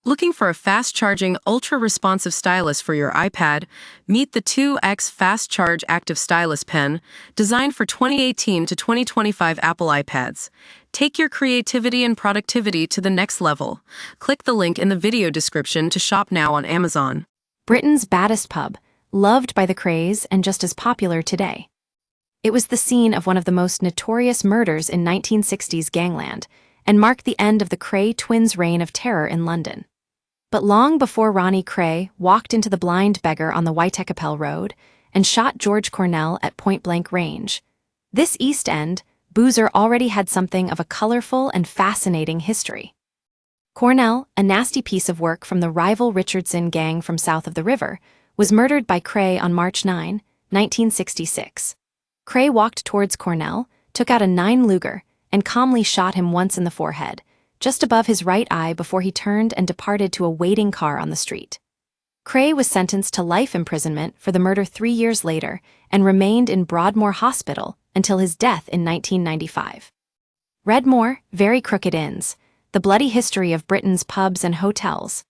Looking for a fast-charging, ultra-responsive stylus for your iPad? Meet the 2X Fast Charge Active Stylus Pen, designed for 2018 to 2025 Apple iPads. Take your creativity and productivity to the next level. Click the link in the video description to shop now on Amazon. Britain's Baddest pub, loved by the Krays and just as popular today. It was the scene of one of the most notorious murders in 1960s gangland, and marked the end of the Kray twins' reign of terror in London. But long before Ronnie Kray walked into the blind beggar on the Whitechapel Road and shot George Cornell at point-blank range, this East End boozer already had something of a colorful and fascinating history. Cornell, a nasty piece of work from the rival Richardson gang from south of the river, was murdered by Kray on March 9, 1966. Kray walked towards Cornell, took out a 9 Luger, and calmly shot him once in the forehead, just above his right eye before he turned and departed to a waiting car on the street. Kray was sentenced to life imprisonment for the murder 3 years later and remained in Broadmoor Hospital until his death in 1995. Redmore, Very Crooked Inns, the bloody history of Britain's pubs and hotels.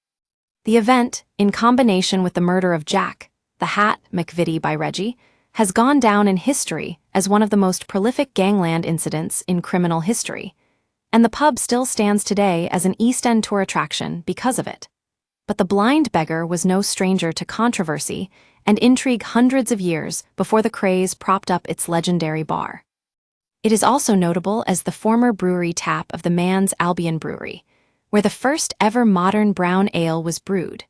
The event, in combination with the murder of Jack, the Hat McVitie by Reggie, has gone down in history as one of the most prolific gangland incidents in criminal history, and the pub still stands today as an East End tour attraction because of it. But the blind beggar was no stranger to controversy and intrigue hundreds of years before the Krays propped up its legendary bar. It is also notable as the former brewery tap of the Man's Albion Brewery, where the first ever modern brown ale was brewed.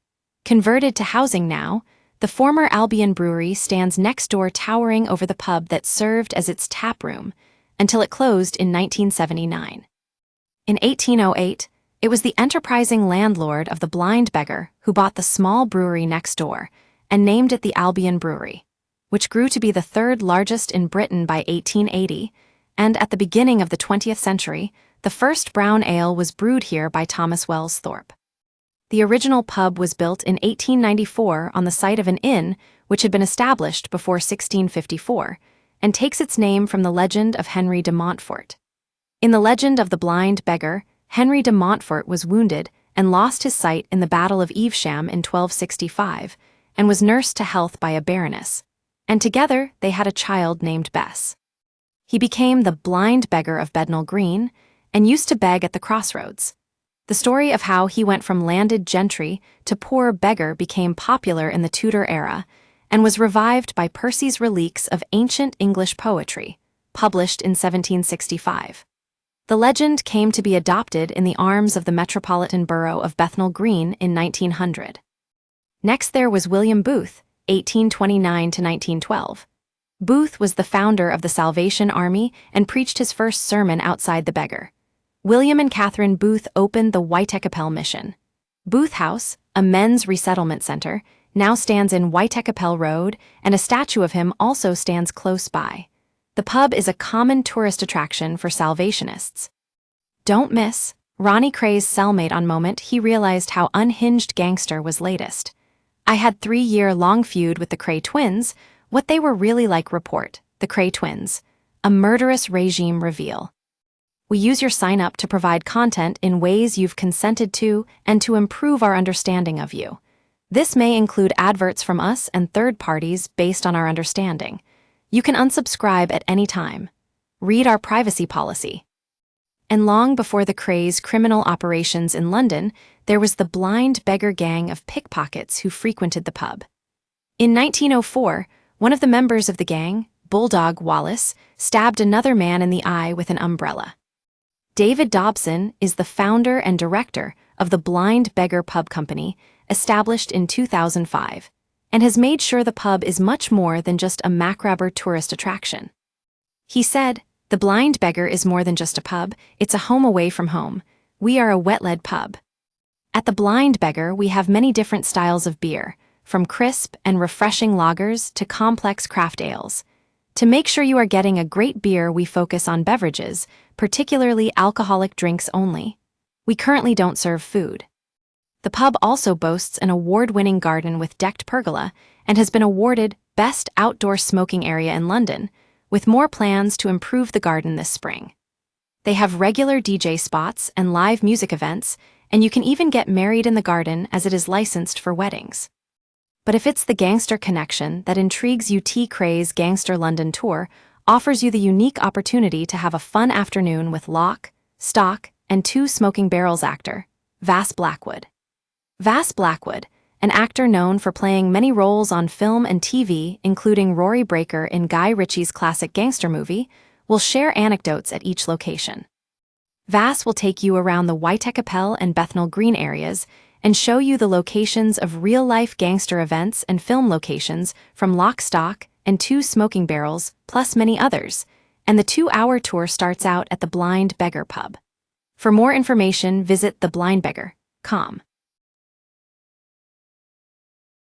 Converted to housing now, the former Albion Brewery stands next door, towering over the pub that served as its tap room until it closed in 1979. In 1808, it was the enterprising landlord of the blind beggar who bought the small brewery next door and named it the Albion Brewery, which grew to be the third largest in Britain by 1880, and at the beginning of the 20th century, the first brown ale was brewed here by Thomas Wells Thorpe. The original pub was built in 1894 on the site of an inn which had been established before 1654, and takes its name from the legend of Henry de Montfort. In the legend of the blind beggar, Henry de Montfort was wounded and lost his sight in the Battle of Evesham in 1265, and was nursed to health by a baroness, and together they had a child named Bess. He became the blind beggar of Bednall Green, and used to beg at the crossroads. The story of how he went from landed gentry to poor beggar became popular in the Tudor era, and was revived by Percy's Reliques of Ancient English Poetry, published in 1765. The legend came to be adopted in the arms of the Metropolitan Borough of Bethnal Green in 1900. Next there was William Booth, 1829 to 1912. Booth was the founder of the Salvation Army and preached his first sermon outside the beggar. William and Catherine Booth opened the Whitechapel Mission. Booth House, a men's resettlement center, now stands in Whitechapel Road, and a statue of him also stands close by. The pub is a common tourist attraction for Salvationists. Don't miss Ronnie Kray's cellmate on Moment. He realized how unhinged gangster was latest. I had 3-year-long feud with the Kray twins. What they were really like. Report the Kray twins, a murderous regime reveal. We use your sign-up to provide content in ways you've consented to and to improve our understanding of you. This may include adverts from us and third parties based on our understanding. You can unsubscribe at any time. Read our privacy policy. And long before the Krays' criminal operations in London, there was the blind beggar gang of pickpockets who frequented the pub. In 1904, one of the members of the gang, Bulldog Wallace, stabbed another man in the eye with an umbrella. David Dobson is the founder and director of the Blind Beggar Pub Company, established in 2005, and has made sure the pub is much more than just a macabre tourist attraction. He said, "The Blind Beggar is more than just a pub, it's a home away from home. We are a wet-led pub." At the Blind Beggar, we have many different styles of beer, from crisp and refreshing lagers to complex craft ales. To make sure you are getting a great beer, we focus on beverages, particularly alcoholic drinks only. We currently don't serve food. The pub also boasts an award-winning garden with decked pergola and has been awarded Best Outdoor Smoking Area in London, with more plans to improve the garden this spring. They have regular DJ spots and live music events, and you can even get married in the garden as it is licensed for weddings. But if it's the gangster connection that intrigues you, Krays Gangster London Tour offers you the unique opportunity to have a fun afternoon with Lock, Stock, and Two Smoking Barrels actor, Vass Blackwood. Vass Blackwood, an actor known for playing many roles on film and TV, including Rory Breaker in Guy Ritchie's classic gangster movie, will share anecdotes at each location. Vass will take you around the Whitechapel and Bethnal Green areas and show you the locations of real-life gangster events and film locations from Lock, Stock, and Two Smoking Barrels, plus many others, and the 2-hour tour starts out at the Blind Beggar pub. For more information, visit theblindbeggar.com.